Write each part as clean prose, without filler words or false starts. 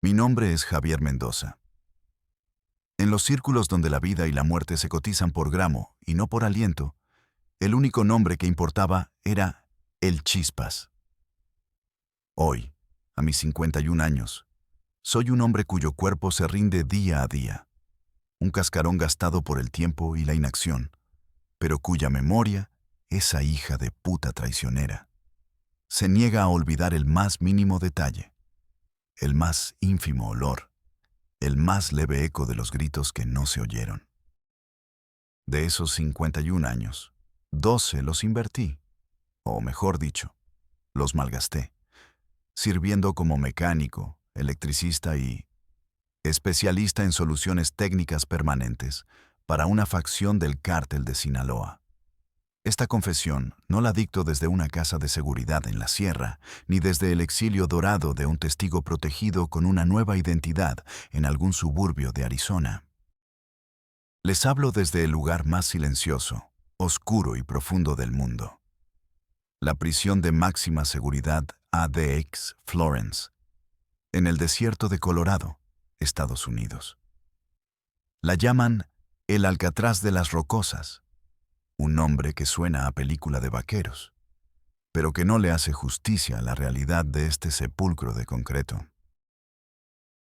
Mi nombre es Javier Mendoza. En los círculos donde la vida y la muerte se cotizan por gramo y no por aliento, el único nombre que importaba era El Chispas. Hoy, a mis 51 años, soy un hombre cuyo cuerpo se rinde día a día, un cascarón gastado por el tiempo y la inacción, pero cuya memoria, esa hija de puta traicionera, se niega a olvidar el más mínimo detalle, el más ínfimo olor, el más leve eco de los gritos que no se oyeron. De esos 51 años, 12 los invertí, o mejor dicho, los malgasté, sirviendo como mecánico, electricista y especialista en soluciones técnicas permanentes para una facción del cártel de Sinaloa. Esta confesión no la dicto desde una casa de seguridad en la sierra, ni desde el exilio dorado de un testigo protegido con una nueva identidad en algún suburbio de Arizona. Les hablo desde el lugar más silencioso, oscuro y profundo del mundo. La prisión de máxima seguridad ADX Florence, en el desierto de Colorado, Estados Unidos. La llaman el Alcatraz de las Rocosas, un nombre que suena a película de vaqueros, pero que no le hace justicia a la realidad de este sepulcro de concreto.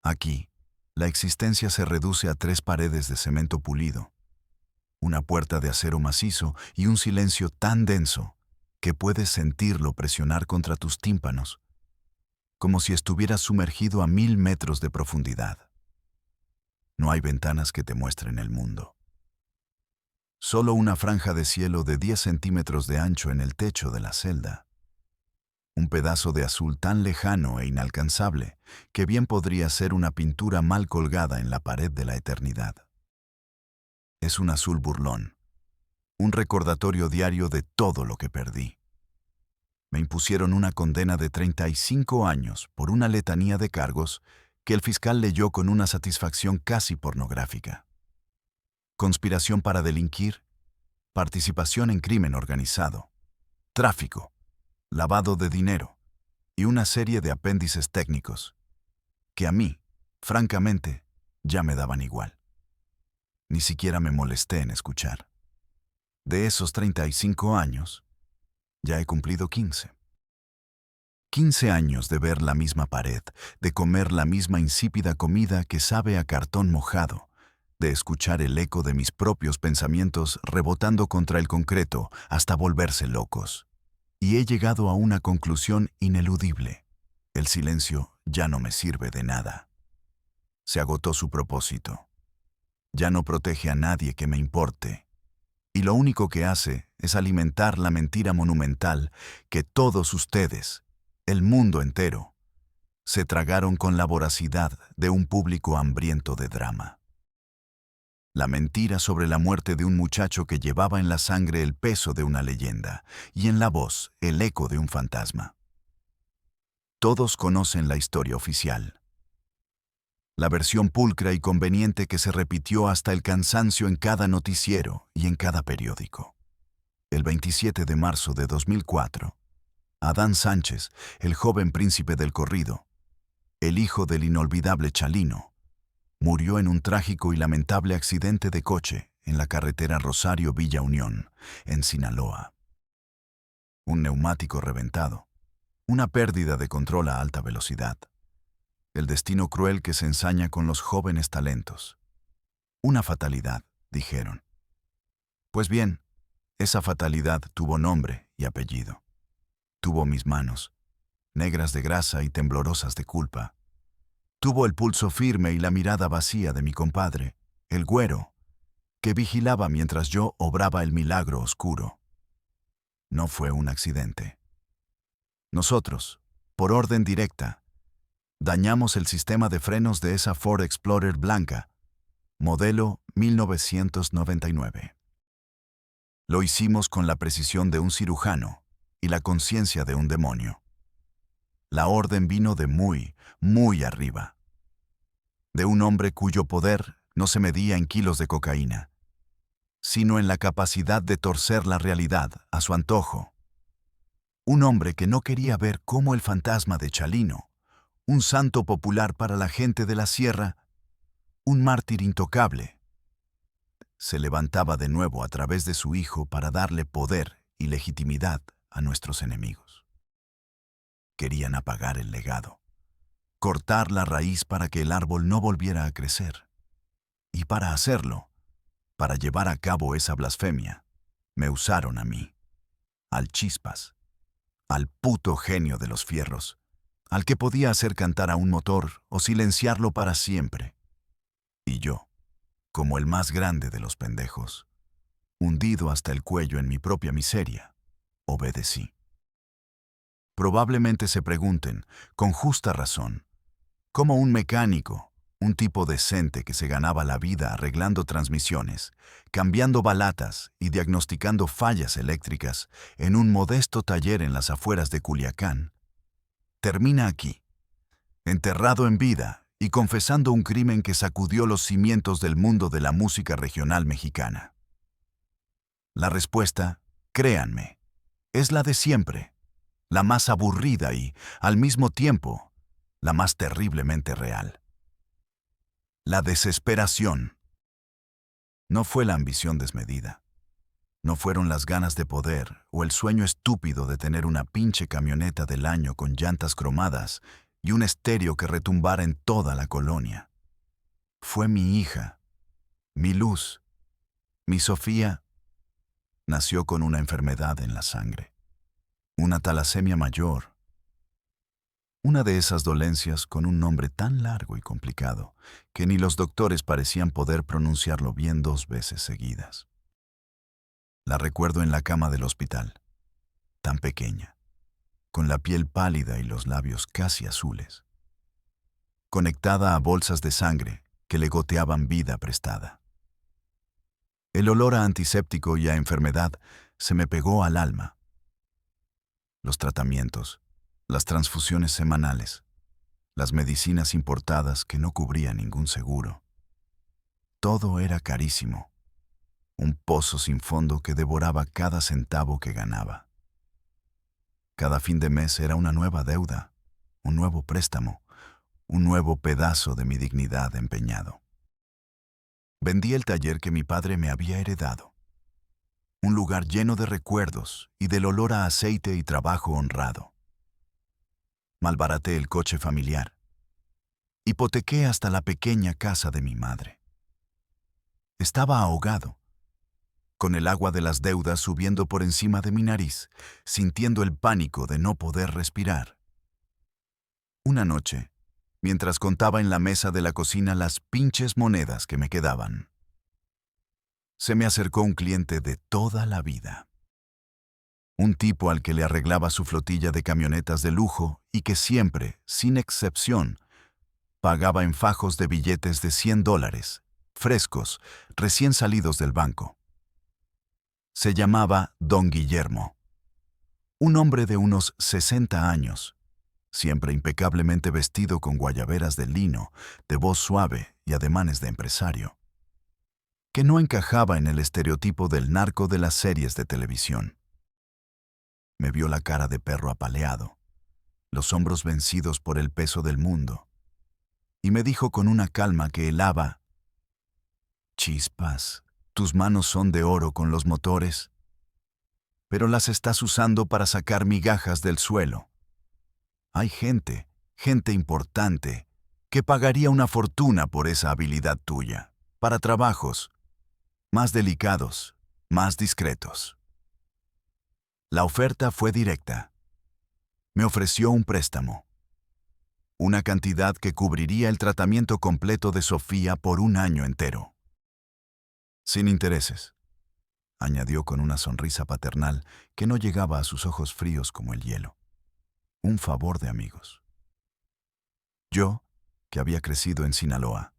Aquí, la existencia se reduce a 3 paredes de cemento pulido, una puerta de acero macizo y un silencio tan denso que puedes sentirlo presionar contra tus tímpanos, como si estuvieras sumergido a 1000 metros de profundidad. No hay ventanas que te muestren el mundo. Solo una franja de cielo de 10 centímetros de ancho en el techo de la celda. Un pedazo de azul tan lejano e inalcanzable que bien podría ser una pintura mal colgada en la pared de la eternidad. Es un azul burlón, un recordatorio diario de todo lo que perdí. Me impusieron una condena de 35 años por una letanía de cargos que el fiscal leyó con una satisfacción casi pornográfica. Conspiración para delinquir, participación en crimen organizado, tráfico, lavado de dinero y una serie de apéndices técnicos que a mí, francamente, ya me daban igual. Ni siquiera me molesté en escuchar. De esos 35 años, ya he cumplido 15. 15 años de ver la misma pared, de comer la misma insípida comida que sabe a cartón mojado, de escuchar el eco de mis propios pensamientos rebotando contra el concreto hasta volverse locos. Y he llegado a una conclusión ineludible. El silencio ya no me sirve de nada. Se agotó su propósito. Ya no protege a nadie que me importe. Y lo único que hace es alimentar la mentira monumental que todos ustedes, el mundo entero, se tragaron con la voracidad de un público hambriento de drama. La mentira sobre la muerte de un muchacho que llevaba en la sangre el peso de una leyenda y en la voz el eco de un fantasma. Todos conocen la historia oficial. La versión pulcra y conveniente que se repitió hasta el cansancio en cada noticiero y en cada periódico. El 27 de marzo de 2004, Adán Sánchez, el joven príncipe del corrido, el hijo del inolvidable Chalino, murió en un trágico y lamentable accidente de coche en la carretera Rosario-Villa Unión, en Sinaloa. Un neumático reventado, una pérdida de control a alta velocidad, el destino cruel que se ensaña con los jóvenes talentos. Una fatalidad, dijeron. Pues bien, esa fatalidad tuvo nombre y apellido. Tuvo mis manos, negras de grasa y temblorosas de culpa. Tuvo el pulso firme y la mirada vacía de mi compadre, el güero, que vigilaba mientras yo obraba el milagro oscuro. No fue un accidente. Nosotros, por orden directa, dañamos el sistema de frenos de esa Ford Explorer blanca, modelo 1999. Lo hicimos con la precisión de un cirujano y la conciencia de un demonio. La orden vino de muy, muy arriba. De un hombre cuyo poder no se medía en kilos de cocaína, sino en la capacidad de torcer la realidad a su antojo. Un hombre que no quería ver cómo el fantasma de Chalino, un santo popular para la gente de la sierra, un mártir intocable. Se levantaba de nuevo a través de su hijo para darle poder y legitimidad a nuestros enemigos. Querían apagar el legado, cortar la raíz para que el árbol no volviera a crecer. Y para hacerlo, para llevar a cabo esa blasfemia, me usaron a mí, al Chispas, al puto genio de los fierros, al que podía hacer cantar a un motor o silenciarlo para siempre. Y yo, como el más grande de los pendejos, hundido hasta el cuello en mi propia miseria, obedecí. Probablemente se pregunten, con justa razón, cómo un mecánico, un tipo decente que se ganaba la vida arreglando transmisiones, cambiando balatas y diagnosticando fallas eléctricas en un modesto taller en las afueras de Culiacán, termina aquí, enterrado en vida y confesando un crimen que sacudió los cimientos del mundo de la música regional mexicana. La respuesta, créanme, es la de siempre, la más aburrida y, al mismo tiempo, la más terriblemente real. La desesperación. No fue la ambición desmedida. No fueron las ganas de poder o el sueño estúpido de tener una pinche camioneta del año con llantas cromadas y un estéreo que retumbara en toda la colonia. Fue mi hija, mi luz, mi Sofía. Nació con una enfermedad en la sangre, una talasemia mayor. Una de esas dolencias con un nombre tan largo y complicado que ni los doctores parecían poder pronunciarlo bien 2 veces seguidas. La recuerdo en la cama del hospital, tan pequeña, con la piel pálida y los labios casi azules, conectada a bolsas de sangre que le goteaban vida prestada. El olor a antiséptico y a enfermedad se me pegó al alma. Los tratamientos, las transfusiones semanales, las medicinas importadas que no cubría ningún seguro. Todo era carísimo, un pozo sin fondo que devoraba cada centavo que ganaba. Cada fin de mes era una nueva deuda, un nuevo préstamo, un nuevo pedazo de mi dignidad empeñado. Vendí el taller que mi padre me había heredado, un lugar lleno de recuerdos y del olor a aceite y trabajo honrado. Malbaraté el coche familiar. Hipotequé hasta la pequeña casa de mi madre. Estaba ahogado, con el agua de las deudas subiendo por encima de mi nariz, sintiendo el pánico de no poder respirar. Una noche, mientras contaba en la mesa de la cocina las pinches monedas que me quedaban, se me acercó un cliente de toda la vida. Un tipo al que le arreglaba su flotilla de camionetas de lujo y que siempre, sin excepción, pagaba en fajos de billetes de $100, frescos, recién salidos del banco. Se llamaba Don Guillermo, un hombre de unos 60 años, siempre impecablemente vestido con guayaberas de lino, de voz suave y ademanes de empresario, que no encajaba en el estereotipo del narco de las series de televisión. Me vio la cara de perro apaleado, los hombros vencidos por el peso del mundo, y me dijo con una calma que helaba: «Chispas, tus manos son de oro con los motores, pero las estás usando para sacar migajas del suelo. Hay gente importante, que pagaría una fortuna por esa habilidad tuya, para trabajos más delicados, más discretos». La oferta fue directa. Me ofreció un préstamo, una cantidad que cubriría el tratamiento completo de Sofía por un año entero. Sin intereses, añadió con una sonrisa paternal que no llegaba a sus ojos fríos como el hielo. Un favor de amigos. Yo, que había crecido en Sinaloa,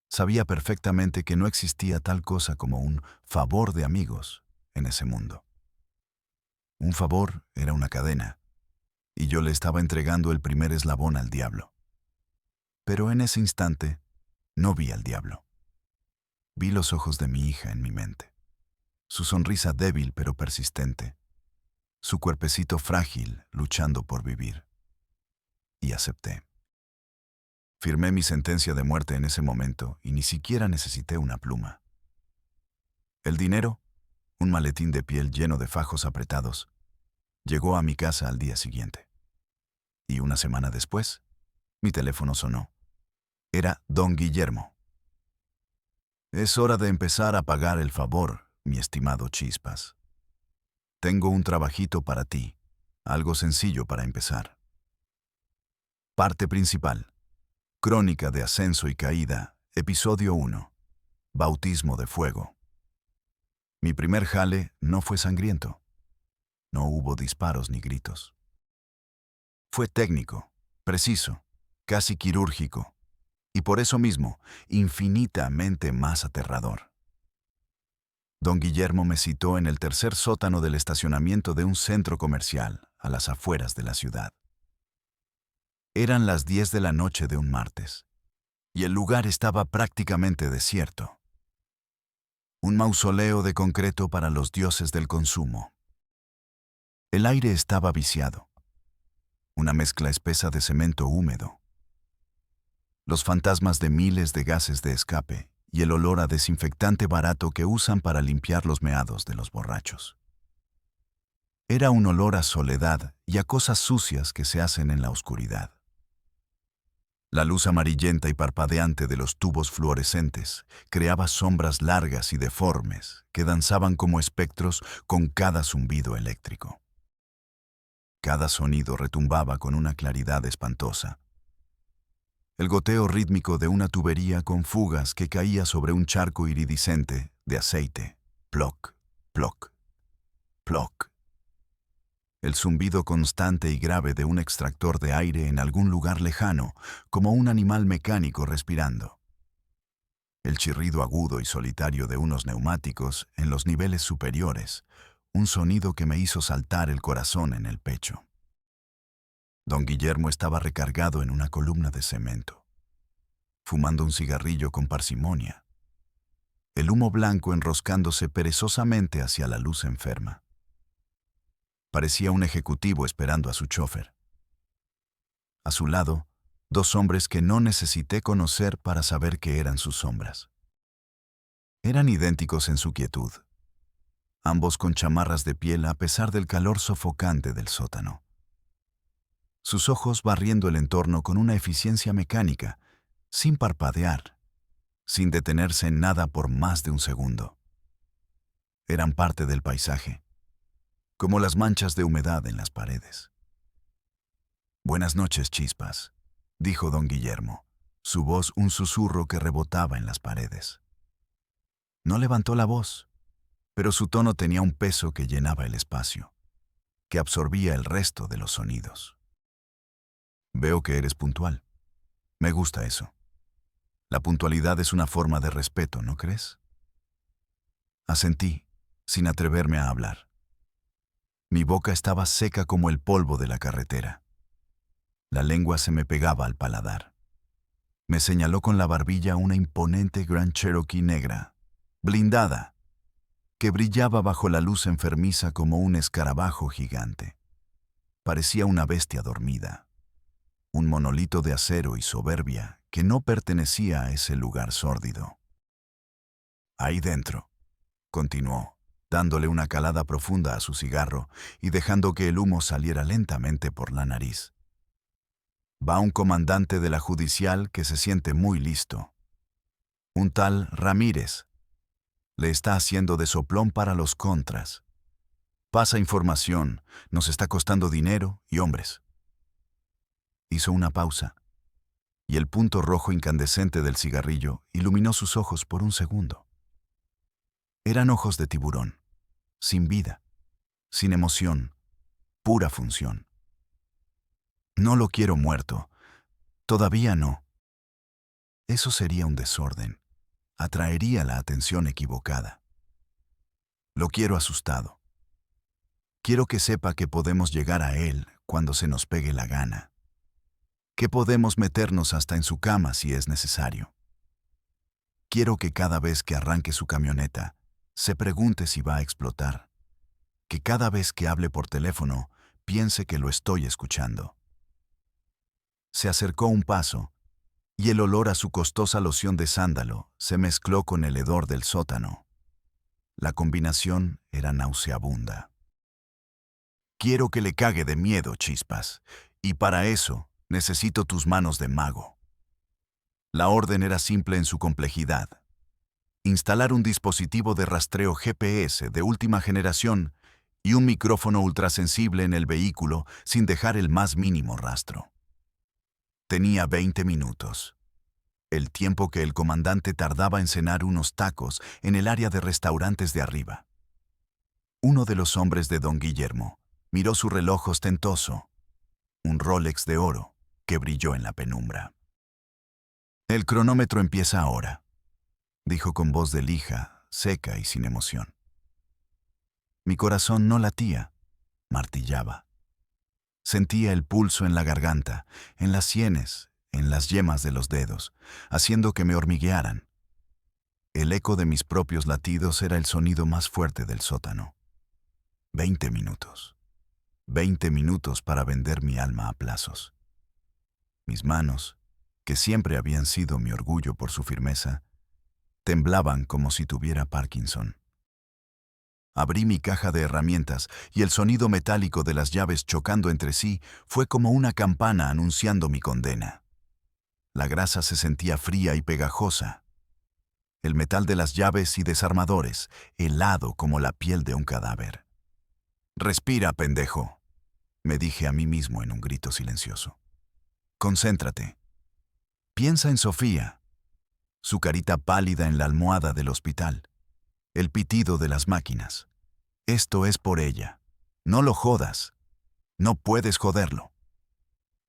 sabía perfectamente que no existía tal cosa como un favor de amigos en ese mundo. Un favor era una cadena, y yo le estaba entregando el primer eslabón al diablo. Pero en ese instante no vi al diablo. Vi los ojos de mi hija en mi mente, su sonrisa débil pero persistente, su cuerpecito frágil luchando por vivir. Y acepté. Firmé mi sentencia de muerte en ese momento y ni siquiera necesité una pluma. El dinero, un maletín de piel lleno de fajos apretados, llegó a mi casa al día siguiente. Y una semana después, mi teléfono sonó. Era don Guillermo. Es hora de empezar a pagar el favor, mi estimado Chispas. Tengo un trabajito para ti, algo sencillo para empezar. Parte principal. Crónica de ascenso y caída, episodio 1. Bautismo de fuego. Mi primer jale no fue sangriento. No hubo disparos ni gritos. Fue técnico, preciso, casi quirúrgico, y por eso mismo, infinitamente más aterrador. Don Guillermo me citó en el tercer sótano del estacionamiento de un centro comercial a las afueras de la ciudad. Eran las 10 de la noche de un martes, y el lugar estaba prácticamente desierto. Un mausoleo de concreto para los dioses del consumo. El aire estaba viciado, una mezcla espesa de cemento húmedo. Los fantasmas de miles de gases de escape y el olor a desinfectante barato que usan para limpiar los meados de los borrachos. Era un olor a soledad y a cosas sucias que se hacen en la oscuridad. La luz amarillenta y parpadeante de los tubos fluorescentes creaba sombras largas y deformes que danzaban como espectros con cada zumbido eléctrico. Cada sonido retumbaba con una claridad espantosa. El goteo rítmico de una tubería con fugas que caía sobre un charco iridiscente de aceite. Ploc, ploc, ploc. El zumbido constante y grave de un extractor de aire en algún lugar lejano, como un animal mecánico respirando. El chirrido agudo y solitario de unos neumáticos en los niveles superiores, un sonido que me hizo saltar el corazón en el pecho. Don Guillermo estaba recargado en una columna de cemento, fumando un cigarrillo con parsimonia, el humo blanco enroscándose perezosamente hacia la luz enferma. Parecía un ejecutivo esperando a su chofer. A su lado, dos hombres que no necesité conocer para saber que eran sus sombras. Eran idénticos en su quietud, ambos con chamarras de piel a pesar del calor sofocante del sótano. Sus ojos barriendo el entorno con una eficiencia mecánica, sin parpadear, sin detenerse en nada por más de un segundo. Eran parte del paisaje, como las manchas de humedad en las paredes. «Buenas noches, Chispas», dijo don Guillermo, su voz un susurro que rebotaba en las paredes. No levantó la voz, pero su tono tenía un peso que llenaba el espacio, que absorbía el resto de los sonidos. «Veo que eres puntual. Me gusta eso. La puntualidad es una forma de respeto, ¿no crees?». Asentí, sin atreverme a hablar. Mi boca estaba seca como el polvo de la carretera. La lengua se me pegaba al paladar. Me señaló con la barbilla una imponente Grand Cherokee negra, blindada, que brillaba bajo la luz enfermiza como un escarabajo gigante. Parecía una bestia dormida, un monolito de acero y soberbia que no pertenecía a ese lugar sórdido. «Ahí dentro», continuó, dándole una calada profunda a su cigarro y dejando que el humo saliera lentamente por la nariz. «Va un comandante de la judicial que se siente muy listo. Un tal Ramírez. Le está haciendo de soplón para los contras. Pasa información, nos está costando dinero y hombres». Hizo una pausa, y el punto rojo incandescente del cigarrillo iluminó sus ojos por un segundo. Eran ojos de tiburón, sin vida, sin emoción, pura función. «No lo quiero muerto. Todavía no. Eso sería un desorden. Atraería la atención equivocada. Lo quiero asustado. Quiero que sepa que podemos llegar a él cuando se nos pegue la gana. Que podemos meternos hasta en su cama si es necesario. Quiero que cada vez que arranque su camioneta, se pregunte si va a explotar. Que cada vez que hable por teléfono, piense que lo estoy escuchando». Se acercó un paso, y el olor a su costosa loción de sándalo se mezcló con el hedor del sótano. La combinación era nauseabunda. Quiero que le cague de miedo, Chispas, y para eso necesito tus manos de mago. La orden era simple en su complejidad. Instalar un dispositivo de rastreo GPS de última generación y un micrófono ultrasensible en el vehículo sin dejar el más mínimo rastro. Tenía 20 minutos. El tiempo que el comandante tardaba en cenar unos tacos en el área de restaurantes de arriba. Uno de los hombres de don Guillermo miró su reloj ostentoso, un Rolex de oro que brilló en la penumbra. «El cronómetro empieza ahora», dijo con voz de lija, seca y sin emoción. Mi corazón no latía, martillaba. Sentía el pulso en la garganta, en las sienes, en las yemas de los dedos, haciendo que me hormiguearan. El eco de mis propios latidos era el sonido más fuerte del sótano. 20 minutos. 20 minutos para vender mi alma a plazos. Mis manos, que siempre habían sido mi orgullo por su firmeza, temblaban como si tuviera Parkinson. Abrí mi caja de herramientas y el sonido metálico de las llaves chocando entre sí fue como una campana anunciando mi condena. La grasa se sentía fría y pegajosa. El metal de las llaves y desarmadores, helado como la piel de un cadáver. «Respira, pendejo», me dije a mí mismo en un grito silencioso. «Concéntrate. Piensa en Sofía, su carita pálida en la almohada del hospital, el pitido de las máquinas. Esto es por ella. No lo jodas. No puedes joderlo».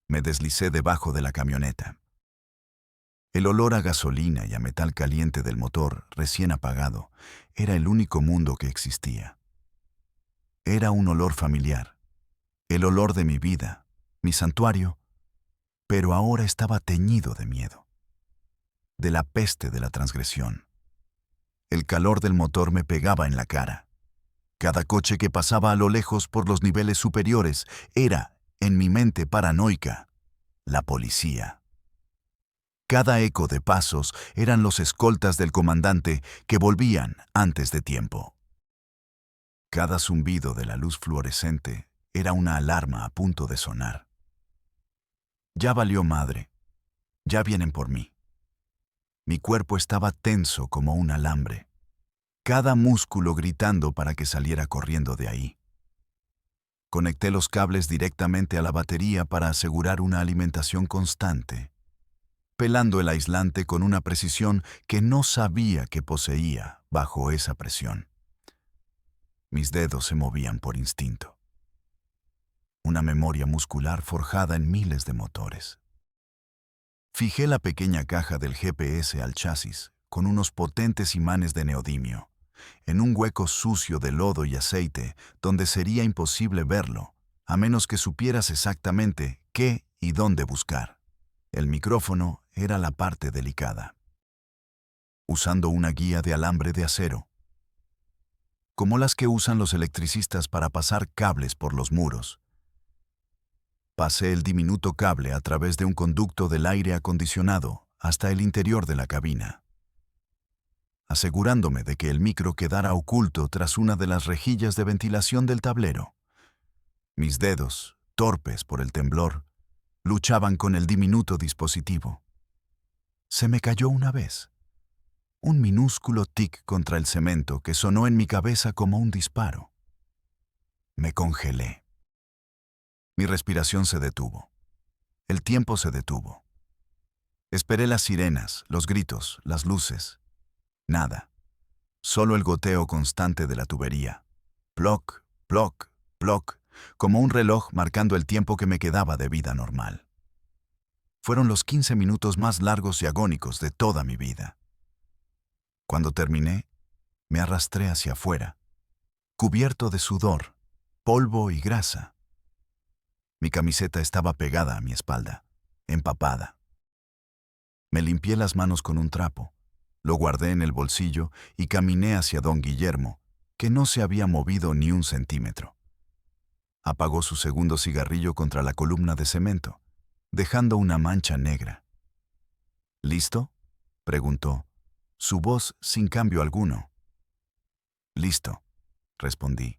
Me deslicé debajo de la camioneta. El olor a gasolina y a metal caliente del motor, recién apagado, era el único mundo que existía. Era un olor familiar, el olor de mi vida, mi santuario, pero ahora estaba teñido de miedo, de la peste de la transgresión. El calor del motor me pegaba en la cara. Cada coche que pasaba a lo lejos por los niveles superiores era, en mi mente paranoica, la policía. Cada eco de pasos eran los escoltas del comandante que volvían antes de tiempo. Cada zumbido de la luz fluorescente era una alarma a punto de sonar. Ya valió madre. Ya vienen por mí. Mi cuerpo estaba tenso como un alambre, cada músculo gritando para que saliera corriendo de ahí. Conecté los cables directamente a la batería para asegurar una alimentación constante, pelando el aislante con una precisión que no sabía que poseía bajo esa presión. Mis dedos se movían por instinto. Una memoria muscular forjada en miles de motores. Fijé la pequeña caja del GPS al chasis con unos potentes imanes de neodimio, en un hueco sucio de lodo y aceite donde sería imposible verlo, a menos que supieras exactamente qué y dónde buscar. El micrófono era la parte delicada. Usando una guía de alambre de acero, como las que usan los electricistas para pasar cables por los muros, pasé el diminuto cable a través de un conducto del aire acondicionado hasta el interior de la cabina, asegurándome de que el micro quedara oculto tras una de las rejillas de ventilación del tablero. Mis dedos, torpes por el temblor, luchaban con el diminuto dispositivo. Se me cayó una vez. Un minúsculo tic contra el cemento que sonó en mi cabeza como un disparo. Me congelé. Mi respiración se detuvo. El tiempo se detuvo. Esperé las sirenas, los gritos, las luces. Nada. Solo el goteo constante de la tubería. Ploc, ploc, ploc, como un reloj marcando el tiempo que me quedaba de vida normal. Fueron los 15 minutos más largos y agónicos de toda mi vida. Cuando terminé, me arrastré hacia afuera, cubierto de sudor, polvo y grasa. Mi camiseta estaba pegada a mi espalda, empapada. Me limpié las manos con un trapo, lo guardé en el bolsillo y caminé hacia don Guillermo, que no se había movido ni un centímetro. Apagó su segundo cigarrillo contra la columna de cemento, dejando una mancha negra. ¿Listo?, preguntó, su voz sin cambio alguno. Listo, respondí,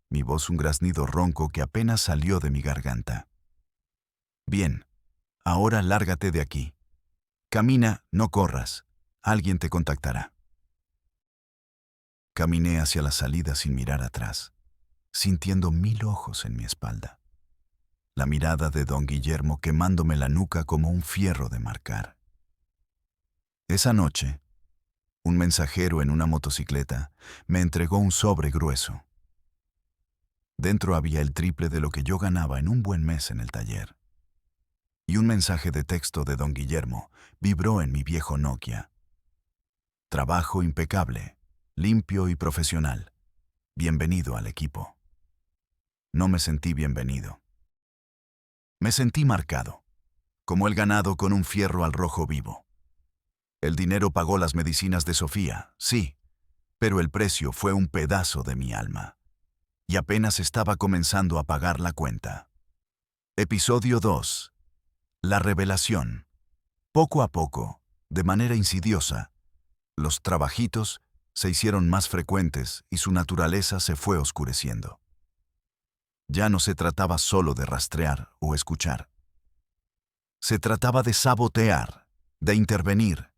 mi voz un graznido ronco que apenas salió de mi garganta. Bien, ahora lárgate de aquí. Camina, no corras. Alguien te contactará. Caminé hacia la salida sin mirar atrás, sintiendo 1000 ojos en mi espalda. La mirada de don Guillermo quemándome la nuca como un fierro de marcar. Esa noche, un mensajero en una motocicleta me entregó un sobre grueso. Dentro había el triple de lo que yo ganaba en un buen mes en el taller. Y un mensaje de texto de don Guillermo vibró en mi viejo Nokia. Trabajo impecable, limpio y profesional. Bienvenido al equipo. No me sentí bienvenido. Me sentí marcado, como el ganado con un fierro al rojo vivo. El dinero pagó las medicinas de Sofía, sí, pero el precio fue un pedazo de mi alma. Y apenas estaba comenzando a pagar la cuenta. Episodio 2. La revelación. Poco a poco, de manera insidiosa, los trabajitos se hicieron más frecuentes y su naturaleza se fue oscureciendo. Ya no se trataba solo de rastrear o escuchar. Se trataba de sabotear, de intervenir,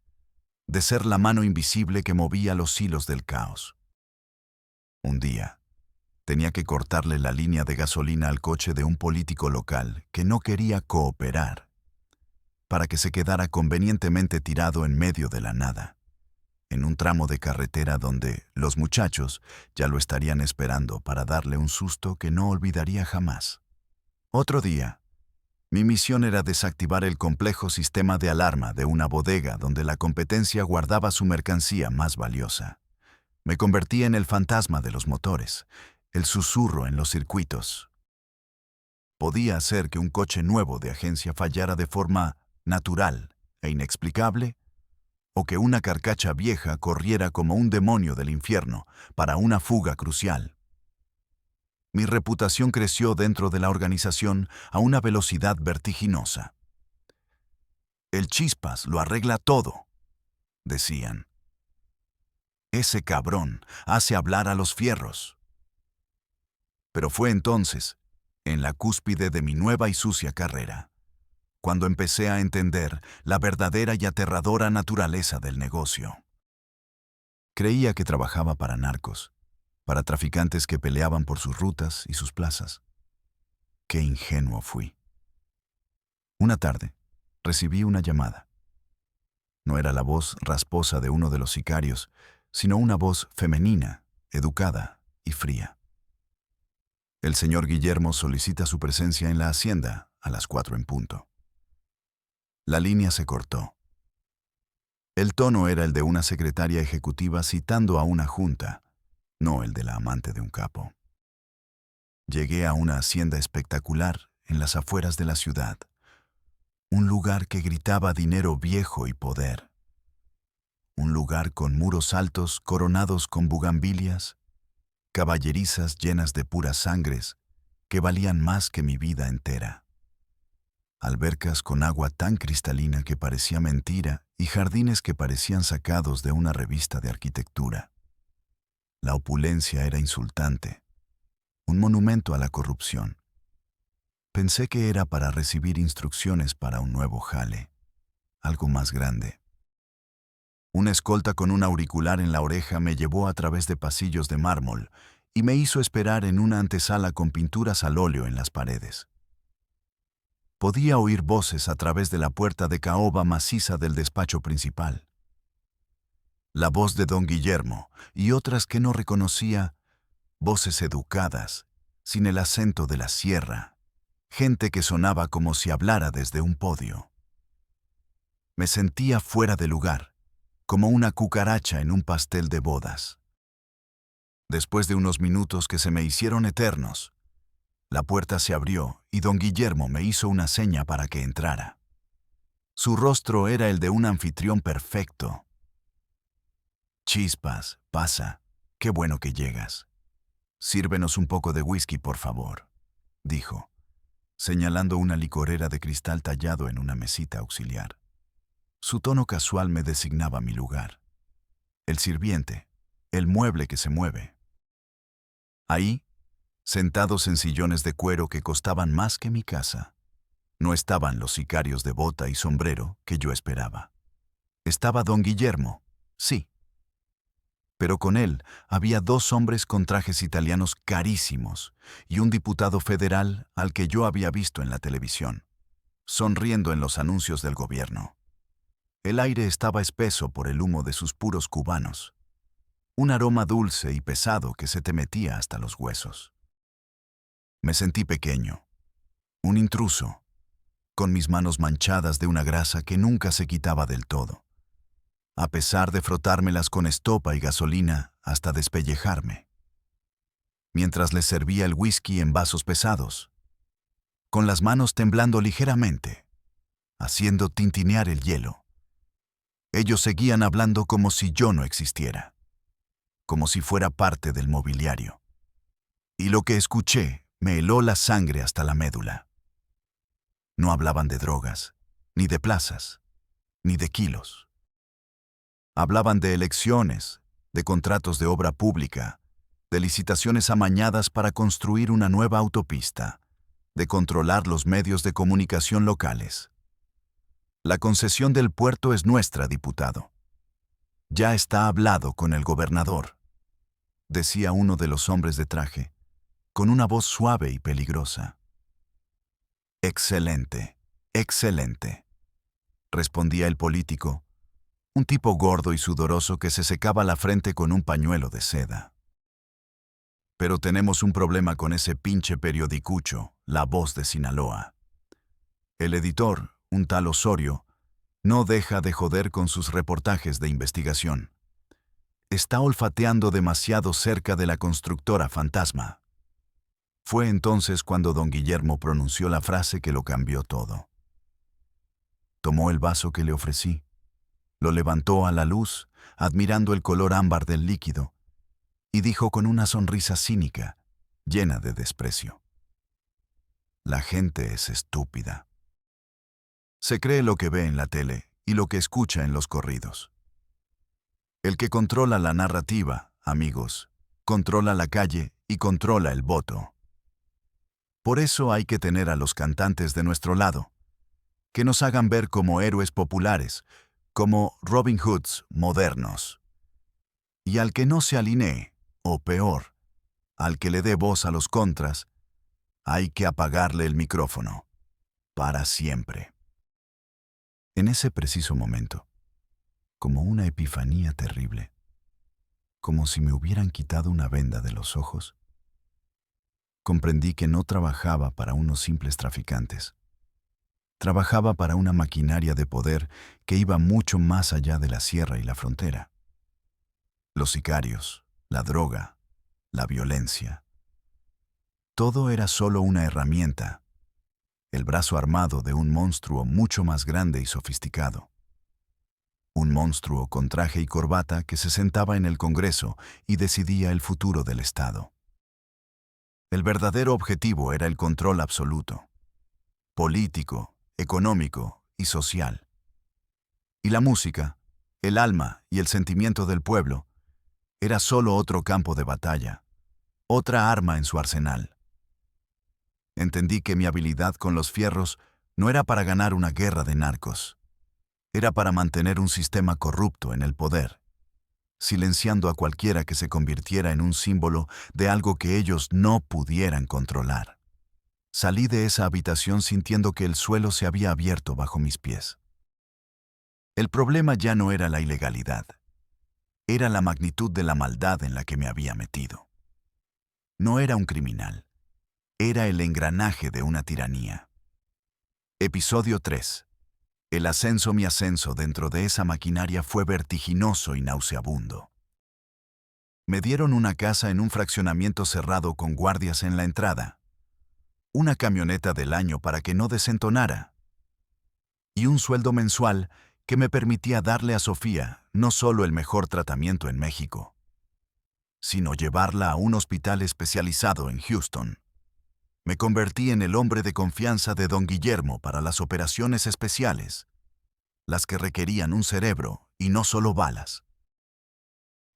de ser la mano invisible que movía los hilos del caos. Un día, tenía que cortarle la línea de gasolina al coche de un político local que no quería cooperar, para que se quedara convenientemente tirado en medio de la nada, en un tramo de carretera donde los muchachos ya lo estarían esperando para darle un susto que no olvidaría jamás. Otro día, mi misión era desactivar el complejo sistema de alarma de una bodega donde la competencia guardaba su mercancía más valiosa. Me convertí en el fantasma de los motores, el susurro en los circuitos. Podía hacer que un coche nuevo de agencia fallara de forma natural e inexplicable, o que una carcacha vieja corriera como un demonio del infierno para una fuga crucial. Mi reputación creció dentro de la organización a una velocidad vertiginosa. El Chispas lo arregla todo, decían. Ese cabrón hace hablar a los fierros. Pero fue entonces, en la cúspide de mi nueva y sucia carrera, cuando empecé a entender la verdadera y aterradora naturaleza del negocio. Creía que trabajaba para narcos, para traficantes que peleaban por sus rutas y sus plazas. Qué ingenuo fui. Una tarde, recibí una llamada. No era la voz rasposa de uno de los sicarios, sino una voz femenina, educada y fría. El señor Guillermo solicita su presencia en la hacienda a las 4 en punto. La línea se cortó. El tono era el de una secretaria ejecutiva citando a una junta, no el de la amante de un capo. Llegué a una hacienda espectacular en las afueras de la ciudad, un lugar que gritaba dinero viejo y poder. Un lugar con muros altos coronados con bugambilias, caballerizas llenas de puras sangres que valían más que mi vida entera. Albercas con agua tan cristalina que parecía mentira y jardines que parecían sacados de una revista de arquitectura. La opulencia era insultante, un monumento a la corrupción. Pensé que era para recibir instrucciones para un nuevo jale, algo más grande. Una escolta con un auricular en la oreja me llevó a través de pasillos de mármol y me hizo esperar en una antesala con pinturas al óleo en las paredes. Podía oír voces a través de la puerta de caoba maciza del despacho principal. La voz de don Guillermo y otras que no reconocía, voces educadas, sin el acento de la sierra, gente que sonaba como si hablara desde un podio. Me sentía fuera de lugar, como una cucaracha en un pastel de bodas. Después de unos minutos que se me hicieron eternos, la puerta se abrió y don Guillermo me hizo una seña para que entrara. Su rostro era el de un anfitrión perfecto. Chispas, pasa, qué bueno que llegas. Sírvenos un poco de whisky, por favor, dijo, señalando una licorera de cristal tallado en una mesita auxiliar. Su tono casual me designaba mi lugar. El sirviente, el mueble que se mueve. Ahí, sentados en sillones de cuero que costaban más que mi casa, no estaban los sicarios de bota y sombrero que yo esperaba. Estaba don Guillermo, sí. Pero con él había dos hombres con trajes italianos carísimos y un diputado federal al que yo había visto en la televisión, sonriendo en los anuncios del gobierno. El aire estaba espeso por el humo de sus puros cubanos, un aroma dulce y pesado que se te metía hasta los huesos. Me sentí pequeño, un intruso, con mis manos manchadas de una grasa que nunca se quitaba del todo, a pesar de frotármelas con estopa y gasolina hasta despellejarme. Mientras les servía el whisky en vasos pesados, con las manos temblando ligeramente, haciendo tintinear el hielo. Ellos seguían hablando como si yo no existiera, como si fuera parte del mobiliario. Y lo que escuché me heló la sangre hasta la médula. No hablaban de drogas, ni de plazas, ni de kilos. Hablaban de elecciones, de contratos de obra pública, de licitaciones amañadas para construir una nueva autopista, de controlar los medios de comunicación locales. La concesión del puerto es nuestra, diputado. Ya está hablado con el gobernador, decía uno de los hombres de traje, con una voz suave y peligrosa. Excelente, excelente, respondía el político, un tipo gordo y sudoroso que se secaba la frente con un pañuelo de seda. Pero tenemos un problema con ese pinche periodicucho, La Voz de Sinaloa. El editor, un tal Osorio, no deja de joder con sus reportajes de investigación. Está olfateando demasiado cerca de la constructora fantasma. Fue entonces cuando don Guillermo pronunció la frase que lo cambió todo. Tomó el vaso que le ofrecí, lo levantó a la luz, admirando el color ámbar del líquido, y dijo con una sonrisa cínica, llena de desprecio: La gente es estúpida. Se cree lo que ve en la tele y lo que escucha en los corridos. El que controla la narrativa, amigos, controla la calle y controla el voto. Por eso hay que tener a los cantantes de nuestro lado, que nos hagan ver como héroes populares, como Robin Hoods modernos. Y al que no se alinee, o peor, al que le dé voz a los contras, hay que apagarle el micrófono, para siempre. En ese preciso momento, como una epifanía terrible, como si me hubieran quitado una venda de los ojos, comprendí que no trabajaba para unos simples traficantes. Trabajaba para una maquinaria de poder que iba mucho más allá de la sierra y la frontera. Los sicarios, la droga, la violencia. Todo era solo una herramienta, el brazo armado de un monstruo mucho más grande y sofisticado. Un monstruo con traje y corbata que se sentaba en el Congreso y decidía el futuro del Estado. El verdadero objetivo era el control absoluto, político, económico y social. Y la música, el alma y el sentimiento del pueblo, era solo otro campo de batalla, otra arma en su arsenal. Entendí que mi habilidad con los fierros no era para ganar una guerra de narcos, era para mantener un sistema corrupto en el poder, silenciando a cualquiera que se convirtiera en un símbolo de algo que ellos no pudieran controlar. Salí de esa habitación sintiendo que el suelo se había abierto bajo mis pies. El problema ya no era la ilegalidad, era la magnitud de la maldad en la que me había metido. No era un criminal, era el engranaje de una tiranía. Episodio 3. El ascenso, mi ascenso dentro de esa maquinaria fue vertiginoso y nauseabundo. Me dieron una casa en un fraccionamiento cerrado con guardias en la entrada, una camioneta del año para que no desentonara, y un sueldo mensual que me permitía darle a Sofía no solo el mejor tratamiento en México, sino llevarla a un hospital especializado en Houston. Me convertí en el hombre de confianza de don Guillermo para las operaciones especiales, las que requerían un cerebro y no solo balas.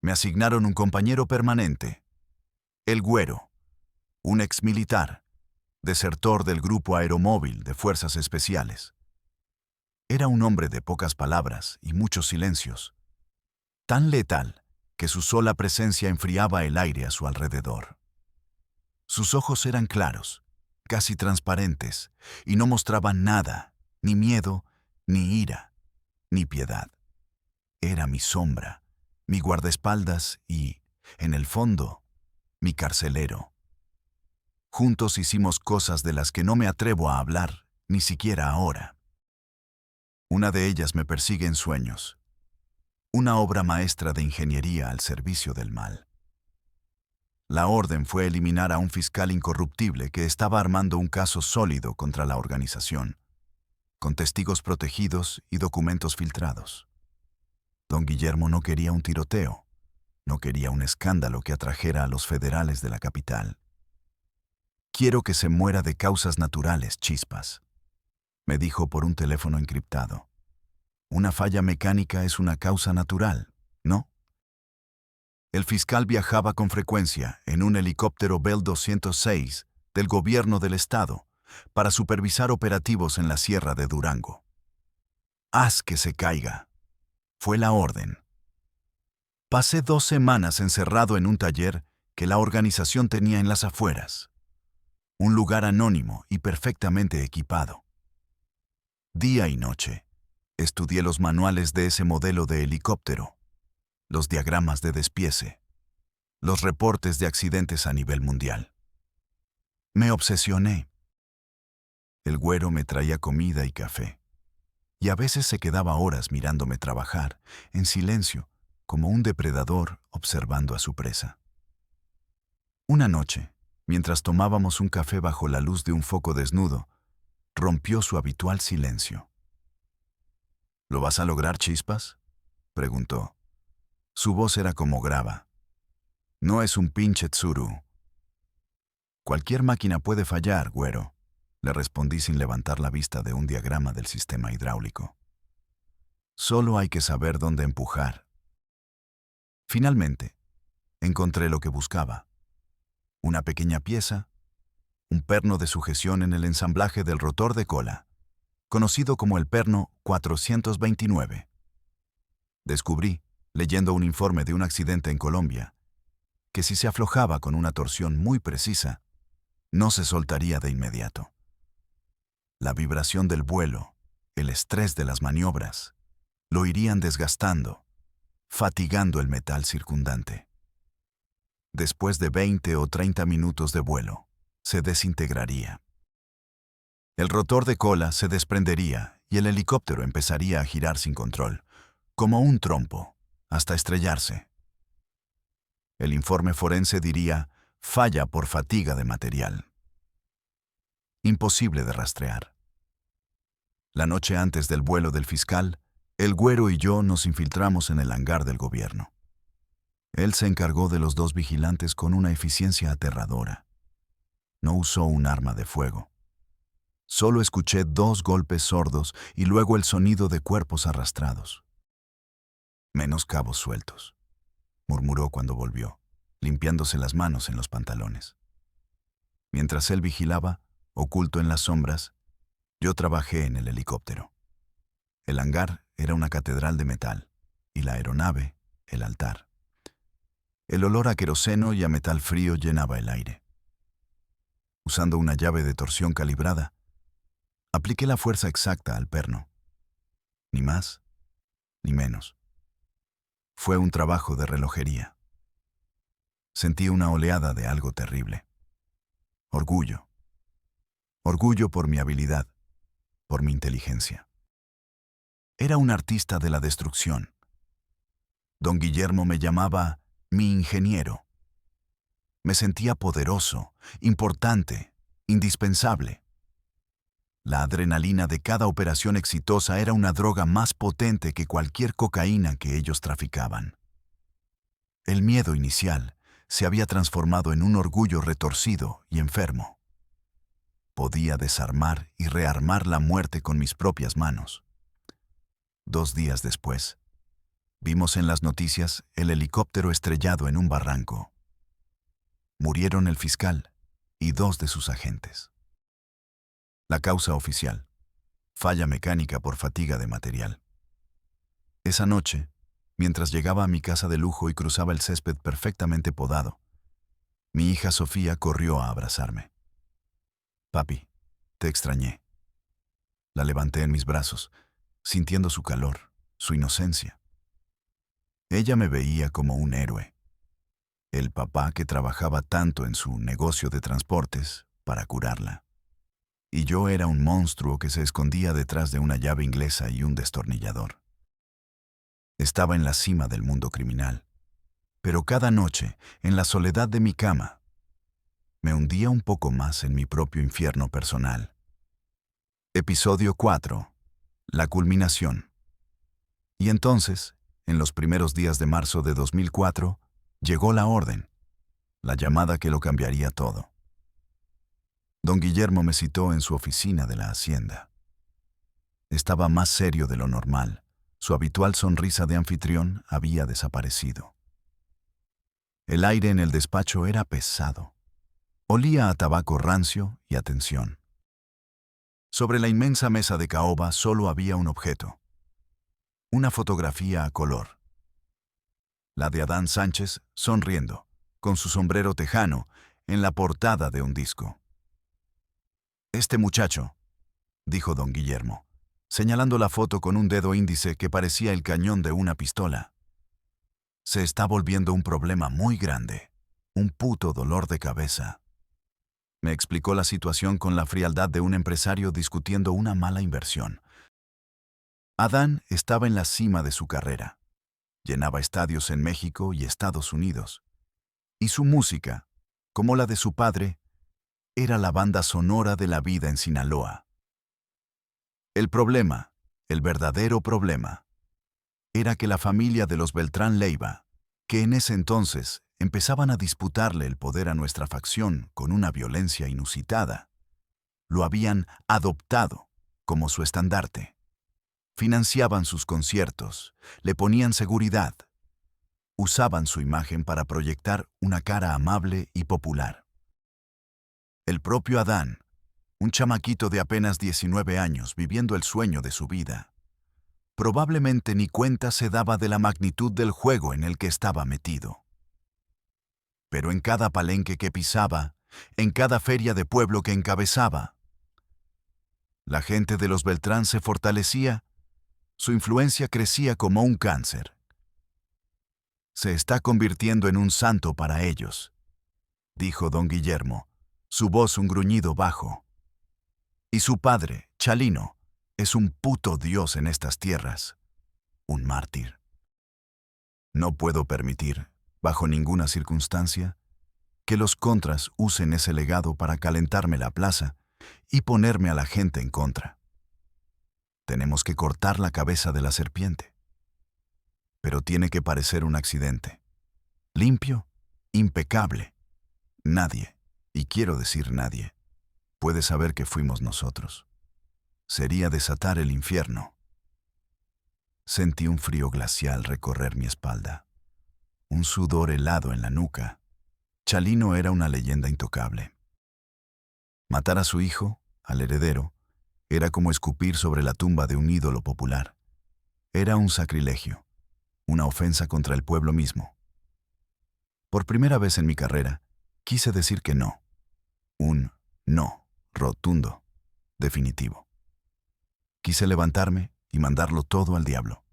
Me asignaron un compañero permanente, el Güero, un exmilitar, desertor del Grupo Aeromóvil de Fuerzas Especiales. Era un hombre de pocas palabras y muchos silencios, tan letal que su sola presencia enfriaba el aire a su alrededor. Sus ojos eran claros, casi transparentes, y no mostraban nada, ni miedo, ni ira, ni piedad. Era mi sombra, mi guardaespaldas y, en el fondo, mi carcelero. Juntos hicimos cosas de las que no me atrevo a hablar, ni siquiera ahora. Una de ellas me persigue en sueños. Una obra maestra de ingeniería al servicio del mal. La orden fue eliminar a un fiscal incorruptible que estaba armando un caso sólido contra la organización, con testigos protegidos y documentos filtrados. Don Guillermo no quería un tiroteo, no quería un escándalo que atrajera a los federales de la capital. «Quiero que se muera de causas naturales, Chispas», me dijo por un teléfono encriptado. «Una falla mecánica es una causa natural, ¿no?» El fiscal viajaba con frecuencia en un helicóptero Bell 206 del gobierno del estado para supervisar operativos en la Sierra de Durango. «Haz que se caiga», fue la orden. Pasé 2 semanas encerrado en un taller que la organización tenía en las afueras. Un lugar anónimo y perfectamente equipado. Día y noche, estudié los manuales de ese modelo de helicóptero, los diagramas de despiece, los reportes de accidentes a nivel mundial. Me obsesioné. El Güero me traía comida y café, y a veces se quedaba horas mirándome trabajar, en silencio, como un depredador observando a su presa. Una noche, mientras tomábamos un café bajo la luz de un foco desnudo, rompió su habitual silencio. «¿Lo vas a lograr, Chispas?», preguntó. Su voz era como grava. «No es un pinche tsuru». «Cualquier máquina puede fallar, Güero», le respondí sin levantar la vista de un diagrama del sistema hidráulico. «Solo hay que saber dónde empujar». Finalmente, encontré lo que buscaba. Una pequeña pieza, un perno de sujeción en el ensamblaje del rotor de cola, conocido como el perno 429. Descubrí, leyendo un informe de un accidente en Colombia, que si se aflojaba con una torsión muy precisa, no se soltaría de inmediato. La vibración del vuelo, el estrés de las maniobras, lo irían desgastando, fatigando el metal circundante. Después de 20 o 30 minutos de vuelo, se desintegraría. El rotor de cola se desprendería y el helicóptero empezaría a girar sin control, como un trompo, hasta estrellarse. El informe forense diría falla por fatiga de material. Imposible de rastrear. La noche antes del vuelo del fiscal, el Güero y yo nos infiltramos en el hangar del gobierno. Él se encargó de los 2 vigilantes con una eficiencia aterradora. No usó un arma de fuego. Solo escuché 2 golpes sordos y luego el sonido de cuerpos arrastrados. «Menos cabos sueltos», murmuró cuando volvió, limpiándose las manos en los pantalones. Mientras él vigilaba, oculto en las sombras, yo trabajé en el helicóptero. El hangar era una catedral de metal y la aeronave, el altar. El olor a queroseno y a metal frío llenaba el aire. Usando una llave de torsión calibrada, apliqué la fuerza exacta al perno. Ni más, ni menos. Fue un trabajo de relojería. Sentí una oleada de algo terrible. Orgullo. Orgullo por mi habilidad, por mi inteligencia. Era un artista de la destrucción. Don Guillermo me llamaba mi ingeniero. Me sentía poderoso, importante, indispensable. La adrenalina de cada operación exitosa era una droga más potente que cualquier cocaína que ellos traficaban. El miedo inicial se había transformado en un orgullo retorcido y enfermo. Podía desarmar y rearmar la muerte con mis propias manos. 2 días después, vimos en las noticias el helicóptero estrellado en un barranco. Murieron el fiscal y 2 de sus agentes. La causa oficial: falla mecánica por fatiga de material. Esa noche, mientras llegaba a mi casa de lujo y cruzaba el césped perfectamente podado, mi hija Sofía corrió a abrazarme. «Papi, te extrañé». La levanté en mis brazos, sintiendo su calor, su inocencia. Ella me veía como un héroe, el papá que trabajaba tanto en su negocio de transportes para curarla. Y yo era un monstruo que se escondía detrás de una llave inglesa y un destornillador. Estaba en la cima del mundo criminal, pero cada noche, en la soledad de mi cama, me hundía un poco más en mi propio infierno personal. Episodio 4. La culminación. Y entonces, en los primeros días de marzo de 2004, llegó la orden, la llamada que lo cambiaría todo. Don Guillermo me citó en su oficina de la hacienda. Estaba más serio de lo normal. Su habitual sonrisa de anfitrión había desaparecido. El aire en el despacho era pesado. Olía a tabaco rancio y a tensión. Sobre la inmensa mesa de caoba solo había un objeto: una fotografía a color. La de Adán Sánchez sonriendo, con su sombrero tejano, en la portada de un disco. «Este muchacho», dijo don Guillermo, señalando la foto con un dedo índice que parecía el cañón de una pistola, «se está volviendo un problema muy grande, un puto dolor de cabeza». Me explicó la situación con la frialdad de un empresario discutiendo una mala inversión. Adán estaba en la cima de su carrera. Llenaba estadios en México y Estados Unidos. Y su música, como la de su padre, era la banda sonora de la vida en Sinaloa. El problema, el verdadero problema, era que la familia de los Beltrán Leiva, que en ese entonces empezaban a disputarle el poder a nuestra facción con una violencia inusitada, lo habían adoptado como su estandarte. Financiaban sus conciertos, le ponían seguridad, usaban su imagen para proyectar una cara amable y popular. El propio Adán, un chamaquito de apenas 19 años viviendo el sueño de su vida, probablemente ni cuenta se daba de la magnitud del juego en el que estaba metido. Pero en cada palenque que pisaba, en cada feria de pueblo que encabezaba, la gente de los Beltrán se fortalecía, su influencia crecía como un cáncer. «Se está convirtiendo en un santo para ellos», dijo don Guillermo, su voz un gruñido bajo. «Y su padre, Chalino, es un puto dios en estas tierras, un mártir. No puedo permitir, bajo ninguna circunstancia, que los contras usen ese legado para calentarme la plaza y ponerme a la gente en contra. Tenemos que cortar la cabeza de la serpiente. Pero tiene que parecer un accidente. Limpio, impecable. Nadie, y quiero decir nadie, puede saber que fuimos nosotros. Sería desatar el infierno». Sentí un frío glacial recorrer mi espalda, un sudor helado en la nuca. Chalino era una leyenda intocable. Matar a su hijo, al heredero, era como escupir sobre la tumba de un ídolo popular. Era un sacrilegio, una ofensa contra el pueblo mismo. Por primera vez en mi carrera, quise decir que no. Un no rotundo, definitivo. Quise levantarme y mandarlo todo al diablo.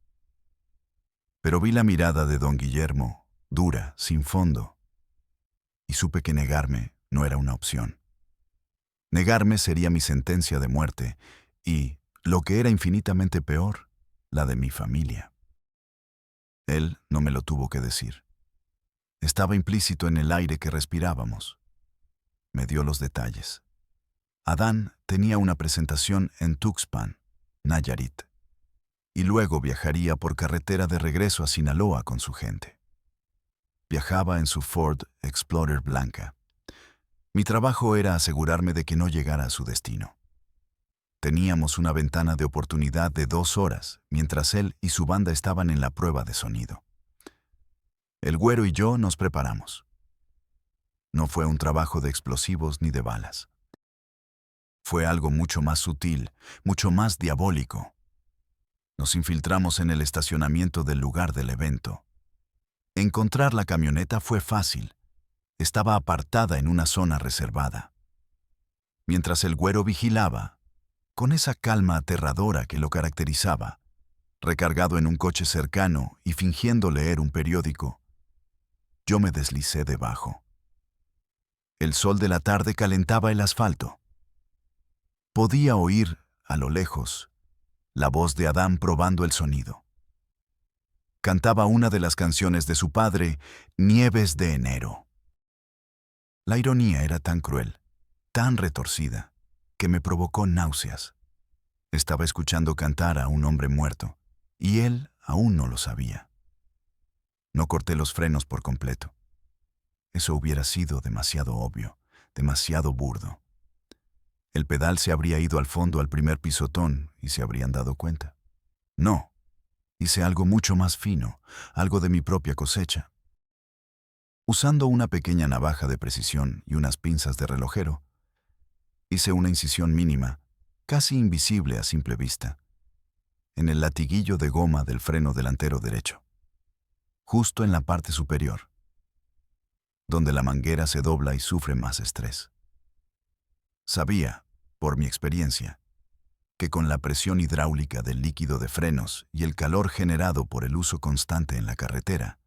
Pero vi la mirada de don Guillermo, dura, sin fondo, y supe que negarme no era una opción. Negarme sería mi sentencia de muerte y, lo que era infinitamente peor, la de mi familia. Él no me lo tuvo que decir. Estaba implícito en el aire que respirábamos. Me dio los detalles. Adán tenía una presentación en Tuxpan, Nayarit, y luego viajaría por carretera de regreso a Sinaloa con su gente. Viajaba en su Ford Explorer blanca. Mi trabajo era asegurarme de que no llegara a su destino. Teníamos una ventana de oportunidad de 2 horas, mientras él y su banda estaban en la prueba de sonido. El güero y yo nos preparamos. No fue un trabajo de explosivos ni de balas. Fue algo mucho más sutil, mucho más diabólico. Nos infiltramos en el estacionamiento del lugar del evento. Encontrar la camioneta fue fácil. Estaba apartada en una zona reservada. Mientras el güero vigilaba, con esa calma aterradora que lo caracterizaba, recargado en un coche cercano y fingiendo leer un periódico, yo me deslicé debajo. El sol de la tarde calentaba el asfalto. Podía oír, a lo lejos, la voz de Adán probando el sonido. Cantaba una de las canciones de su padre, Nieves de enero. La ironía era tan cruel, tan retorcida, que me provocó náuseas. Estaba escuchando cantar a un hombre muerto, y él aún no lo sabía. No corté los frenos por completo. Eso hubiera sido demasiado obvio, demasiado burdo. El pedal se habría ido al fondo al primer pisotón y se habrían dado cuenta. No, hice algo mucho más fino, algo de mi propia cosecha. Usando una pequeña navaja de precisión y unas pinzas de relojero, hice una incisión mínima, casi invisible a simple vista, en el latiguillo de goma del freno delantero derecho, justo en la parte superior, donde la manguera se dobla y sufre más estrés. Sabía, por mi experiencia, que con la presión hidráulica del líquido de frenos y el calor generado por el uso constante en la carretera,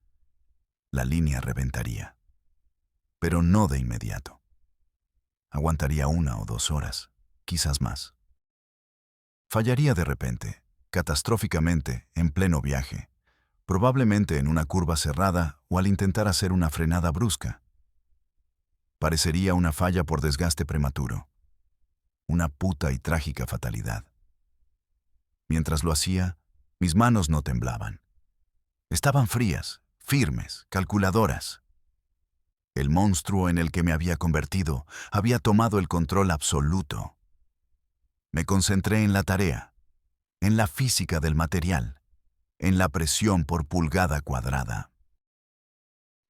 la línea reventaría. Pero no de inmediato. Aguantaría 1 o 2 horas, quizás más. Fallaría de repente, catastróficamente, en pleno viaje, probablemente en una curva cerrada o al intentar hacer una frenada brusca. Parecería una falla por desgaste prematuro. Una puta y trágica fatalidad. Mientras lo hacía, mis manos no temblaban. Estaban frías, firmes, calculadoras. El monstruo en el que me había convertido había tomado el control absoluto. Me concentré en la tarea, en la física del material, en la presión por pulgada cuadrada.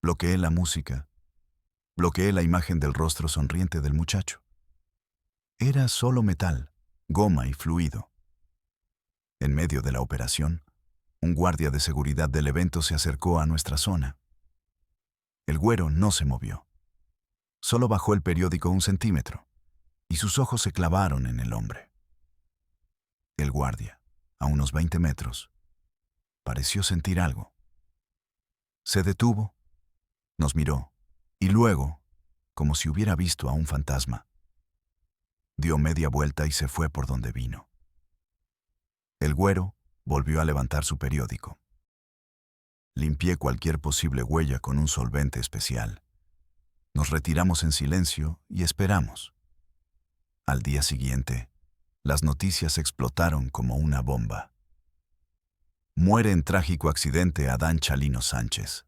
Bloqueé la música, bloqueé la imagen del rostro sonriente del muchacho. Era solo metal, goma y fluido. En medio de la operación, un guardia de seguridad del evento se acercó a nuestra zona. El güero no se movió. Solo bajó el periódico 1 centímetro, y sus ojos se clavaron en el hombre. El guardia, a unos 20 metros, pareció sentir algo. Se detuvo, nos miró, y luego, como si hubiera visto a un fantasma, dio media vuelta y se fue por donde vino. El güero volvió a levantar su periódico. Limpié cualquier posible huella con un solvente especial. Nos retiramos en silencio y esperamos. Al día siguiente, las noticias explotaron como una bomba. Muere en trágico accidente Adán Chalino Sánchez.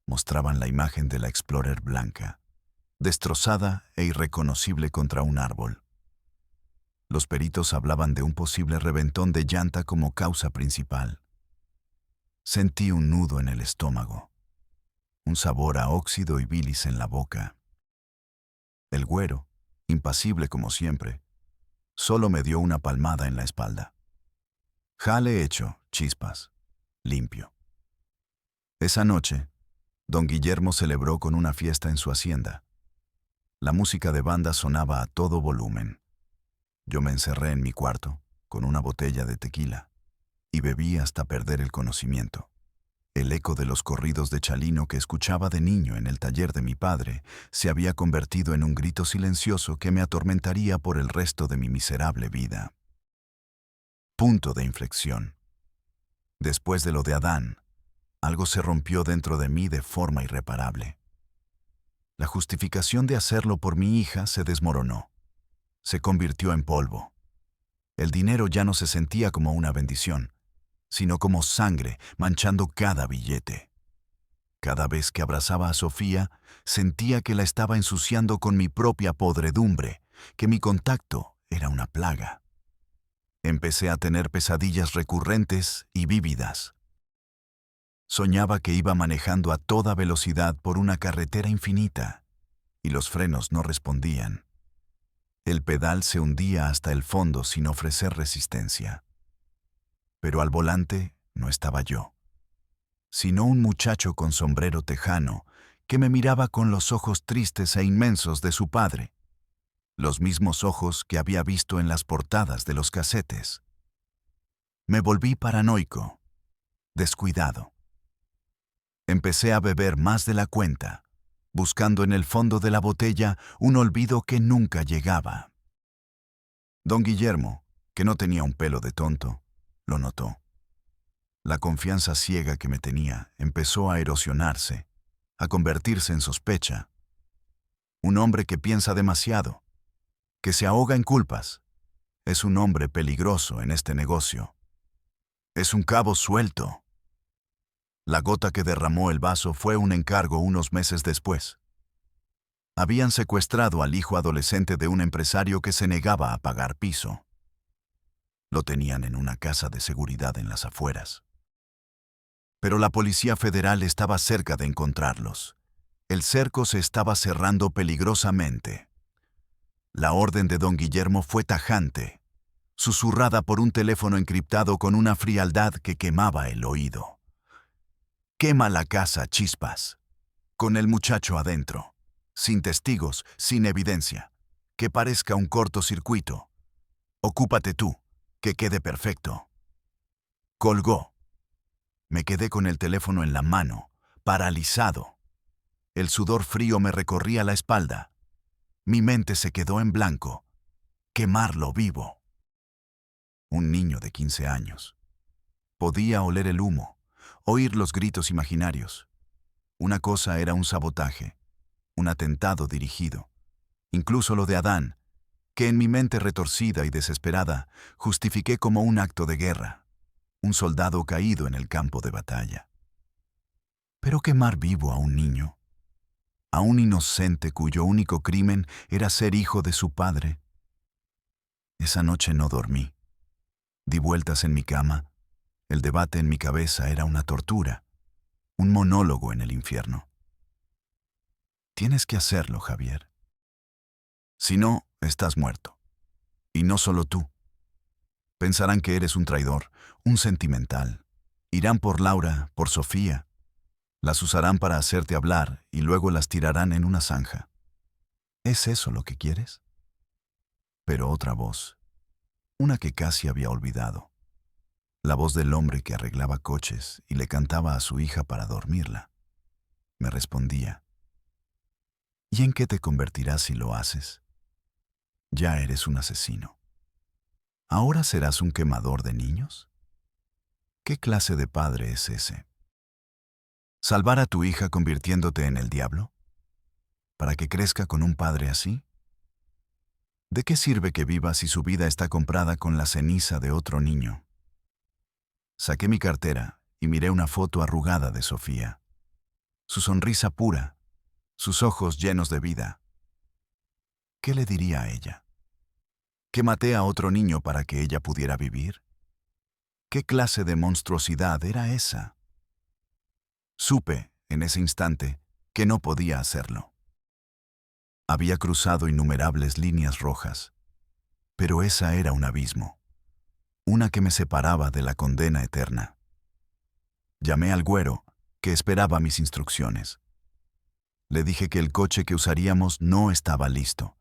Mostraban la imagen de la Explorer blanca, destrozada e irreconocible contra un árbol. Los peritos hablaban de un posible reventón de llanta como causa principal. Sentí un nudo en el estómago, un sabor a óxido y bilis en la boca. El güero, impasible como siempre, solo me dio una palmada en la espalda. Jale hecho, chispas, limpio. Esa noche, don Guillermo celebró con una fiesta en su hacienda. La música de banda sonaba a todo volumen. Yo me encerré en mi cuarto, con una botella de tequila, y bebí hasta perder el conocimiento. El eco de los corridos de Chalino que escuchaba de niño en el taller de mi padre se había convertido en un grito silencioso que me atormentaría por el resto de mi miserable vida. Punto de inflexión. Después de lo de Adán, algo se rompió dentro de mí de forma irreparable. La justificación de hacerlo por mi hija se desmoronó. Se convirtió en polvo. El dinero ya no se sentía como una bendición, sino como sangre manchando cada billete. Cada vez que abrazaba a Sofía, sentía que la estaba ensuciando con mi propia podredumbre, que mi contacto era una plaga. Empecé a tener pesadillas recurrentes y vívidas. Soñaba que iba manejando a toda velocidad por una carretera infinita, y los frenos no respondían. El pedal se hundía hasta el fondo sin ofrecer resistencia. Pero al volante no estaba yo, sino un muchacho con sombrero tejano que me miraba con los ojos tristes e inmensos de su padre, los mismos ojos que había visto en las portadas de los casetes. Me volví paranoico, descuidado. Empecé a beber más de la cuenta, buscando en el fondo de la botella un olvido que nunca llegaba. Don Guillermo, que no tenía un pelo de tonto, lo notó. La confianza ciega que me tenía empezó a erosionarse, a convertirse en sospecha. Un hombre que piensa demasiado, que se ahoga en culpas, es un hombre peligroso en este negocio. Es un cabo suelto. La gota que derramó el vaso fue un encargo unos meses después. Habían secuestrado al hijo adolescente de un empresario que se negaba a pagar piso. Lo tenían en una casa de seguridad en las afueras. Pero la Policía Federal estaba cerca de encontrarlos. El cerco se estaba cerrando peligrosamente. La orden de don Guillermo fue tajante, susurrada por un teléfono encriptado con una frialdad que quemaba el oído. Quema la casa, Chispas, con el muchacho adentro, sin testigos, sin evidencia, que parezca un cortocircuito. Ocúpate tú, que quede perfecto. Colgó. Me quedé con el teléfono en la mano, paralizado. El sudor frío me recorría la espalda. Mi mente se quedó en blanco. Quemarlo vivo. Un niño de 15 años. Podía oler el humo, oír los gritos imaginarios. Una cosa era un sabotaje, un atentado dirigido. Incluso lo de Adán, que en mi mente retorcida y desesperada justifiqué como un acto de guerra, un soldado caído en el campo de batalla. Pero quemar vivo a un niño, a un inocente cuyo único crimen era ser hijo de su padre. Esa noche no dormí. Di vueltas en mi cama. El debate en mi cabeza era una tortura, un monólogo en el infierno. Tienes que hacerlo, Javier. Si no, estás muerto. Y no solo tú. Pensarán que eres un traidor, un sentimental. Irán por Laura, por Sofía. Las usarán para hacerte hablar y luego las tirarán en una zanja. ¿Es eso lo que quieres? Pero otra voz, una que casi había olvidado. La voz del hombre que arreglaba coches y le cantaba a su hija para dormirla. Me respondía. ¿Y en qué te convertirás si lo haces? Ya eres un asesino. ¿Ahora serás un quemador de niños? ¿Qué clase de padre es ese? ¿Salvar a tu hija convirtiéndote en el diablo? ¿Para que crezca con un padre así? ¿De qué sirve que viva si su vida está comprada con la ceniza de otro niño? Saqué mi cartera y miré una foto arrugada de Sofía. Su sonrisa pura, sus ojos llenos de vida. ¿Qué le diría a ella? ¿Que maté a otro niño para que ella pudiera vivir? ¿Qué clase de monstruosidad era esa? Supe, en ese instante, que no podía hacerlo. Había cruzado innumerables líneas rojas, pero esa era un abismo, una que me separaba de la condena eterna. Llamé al güero, que esperaba mis instrucciones. Le dije que el coche que usaríamos no estaba listo,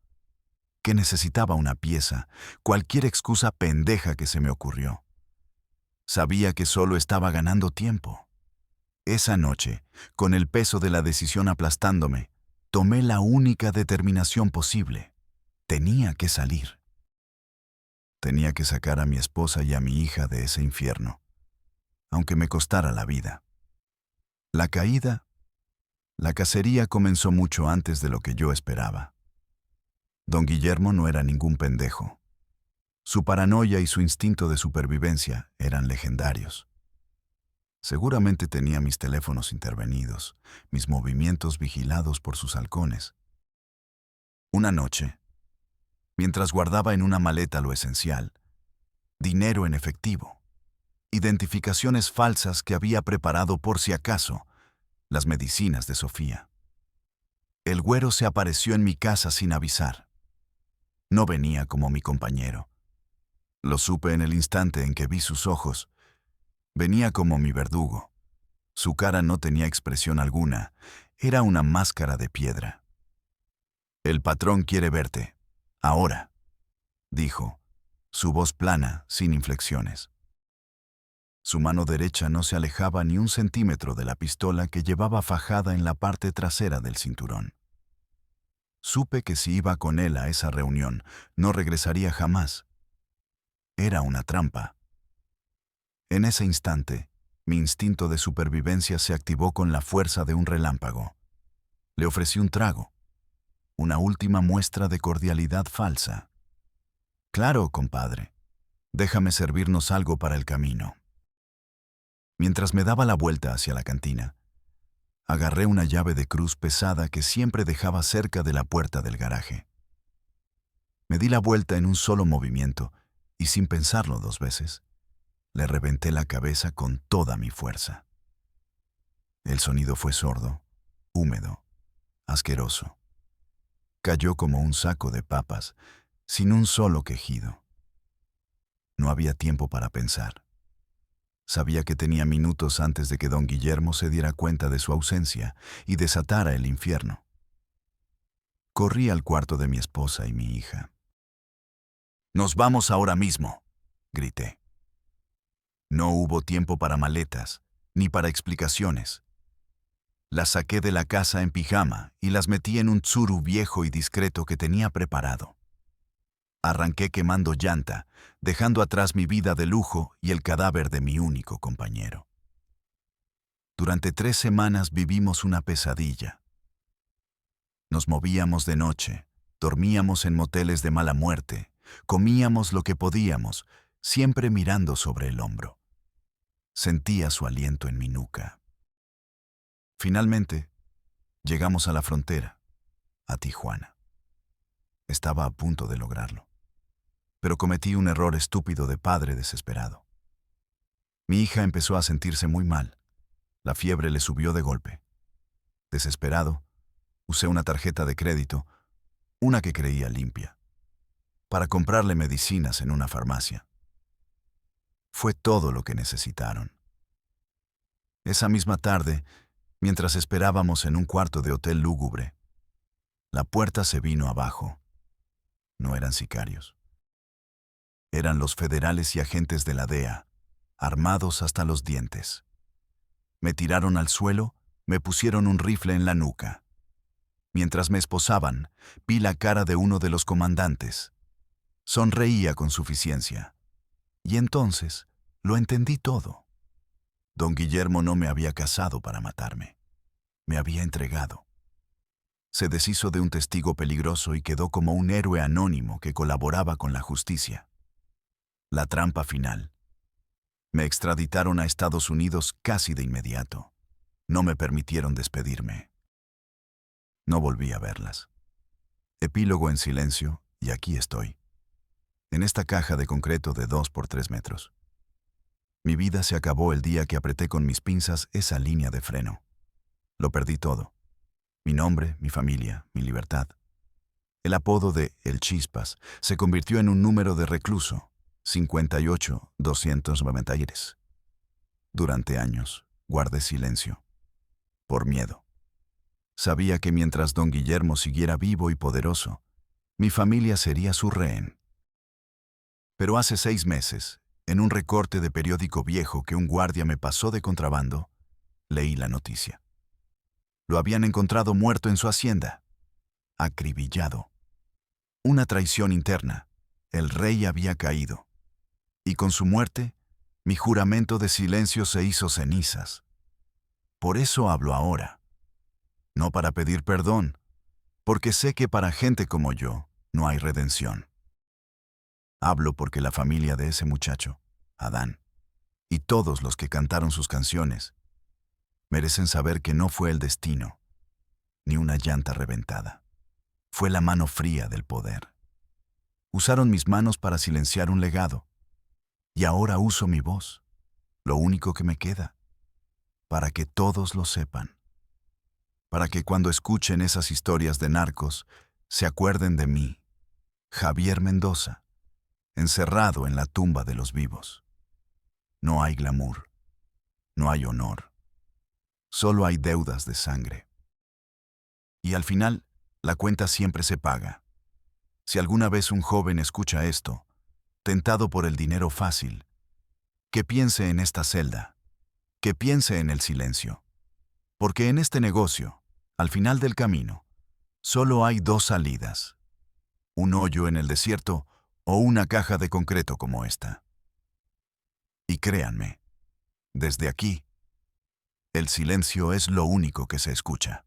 que necesitaba una pieza, cualquier excusa pendeja que se me ocurrió. Sabía que solo estaba ganando tiempo. Esa noche, con el peso de la decisión aplastándome, tomé la única determinación posible. Tenía que salir. Tenía que sacar a mi esposa y a mi hija de ese infierno, aunque me costara la vida. La caída, la cacería comenzó mucho antes de lo que yo esperaba. Don Guillermo no era ningún pendejo. Su paranoia y su instinto de supervivencia eran legendarios. Seguramente tenía mis teléfonos intervenidos, mis movimientos vigilados por sus halcones. Una noche, mientras guardaba en una maleta lo esencial: dinero en efectivo, identificaciones falsas que había preparado por si acaso, las medicinas de Sofía. El güero se apareció en mi casa sin avisar. No venía como mi compañero. Lo supe en el instante en que vi sus ojos. Venía como mi verdugo. Su cara no tenía expresión alguna, era una máscara de piedra. «El patrón quiere verte. Ahora», dijo, su voz plana, sin inflexiones. Su mano derecha no se alejaba ni un centímetro de la pistola que llevaba fajada en la parte trasera del cinturón. Supe que si iba con él a esa reunión, no regresaría jamás. Era una trampa. En ese instante, mi instinto de supervivencia se activó con la fuerza de un relámpago. Le ofrecí un trago, una última muestra de cordialidad falsa. «Claro, compadre. Déjame servirnos algo para el camino». Mientras me daba la vuelta hacia la cantina, agarré una llave de cruz pesada que siempre dejaba cerca de la puerta del garaje. Me di la vuelta en un solo movimiento y, sin pensarlo 2 veces, le reventé la cabeza con toda mi fuerza. El sonido fue sordo, húmedo, asqueroso. Cayó como un saco de papas, sin un solo quejido. No había tiempo para pensar. Sabía que tenía minutos antes de que don Guillermo se diera cuenta de su ausencia y desatara el infierno. Corrí al cuarto de mi esposa y mi hija. «Nos vamos ahora mismo», grité. No hubo tiempo para maletas, ni para explicaciones. Las saqué de la casa en pijama y las metí en un tsuru viejo y discreto que tenía preparado. Arranqué quemando llanta, dejando atrás mi vida de lujo y el cadáver de mi único compañero. Durante 3 semanas vivimos una pesadilla. Nos movíamos de noche, dormíamos en moteles de mala muerte, comíamos lo que podíamos, siempre mirando sobre el hombro. Sentía su aliento en mi nuca. Finalmente, llegamos a la frontera, a Tijuana. Estaba a punto de lograrlo, pero cometí un error estúpido de padre desesperado. Mi hija empezó a sentirse muy mal. La fiebre le subió de golpe. Desesperado, usé una tarjeta de crédito, una que creía limpia, para comprarle medicinas en una farmacia. Fue todo lo que necesitaron. Esa misma tarde, mientras esperábamos en un cuarto de hotel lúgubre, la puerta se vino abajo. No eran sicarios. Eran los federales y agentes de la DEA, armados hasta los dientes. Me tiraron al suelo, me pusieron un rifle en la nuca. Mientras me esposaban, vi la cara de uno de los comandantes. Sonreía con suficiencia. Y entonces lo entendí todo. Don Guillermo no me había casado para matarme. Me había entregado. Se deshizo de un testigo peligroso y quedó como un héroe anónimo que colaboraba con la justicia. La trampa final. Me extraditaron a Estados Unidos casi de inmediato. No me permitieron despedirme. No volví a verlas. Epílogo en silencio, y aquí estoy. En esta caja de concreto de 2 por 3 metros. Mi vida se acabó el día que apreté con mis pinzas esa línea de freno. Lo perdí todo. Mi nombre, mi familia, mi libertad. El apodo de El Chispas se convirtió en un número de recluso, 58-293. Durante años, guardé silencio. Por miedo. Sabía que mientras don Guillermo siguiera vivo y poderoso, mi familia sería su rehén. Pero hace 6 meses, en un recorte de periódico viejo que un guardia me pasó de contrabando, leí la noticia. Lo habían encontrado muerto en su hacienda, acribillado. Una traición interna. El rey había caído. Y con su muerte, mi juramento de silencio se hizo cenizas. Por eso hablo ahora. No para pedir perdón, porque sé que para gente como yo no hay redención. Hablo porque la familia de ese muchacho, Adán, y todos los que cantaron sus canciones, merecen saber que no fue el destino, ni una llanta reventada. Fue la mano fría del poder. Usaron mis manos para silenciar un legado. Y ahora uso mi voz, lo único que me queda, para que todos lo sepan. Para que cuando escuchen esas historias de narcos, se acuerden de mí, Javier Mendoza, encerrado en la tumba de los vivos. No hay glamour, no hay honor, solo hay deudas de sangre. Y al final, la cuenta siempre se paga. Si alguna vez un joven escucha esto, tentado por el dinero fácil, que piense en esta celda, que piense en el silencio. Porque en este negocio, al final del camino, solo hay dos salidas: un hoyo en el desierto o una caja de concreto como esta. Y créanme, desde aquí, el silencio es lo único que se escucha.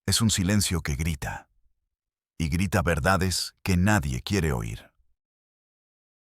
Es un silencio que grita, y grita verdades que nadie quiere oír.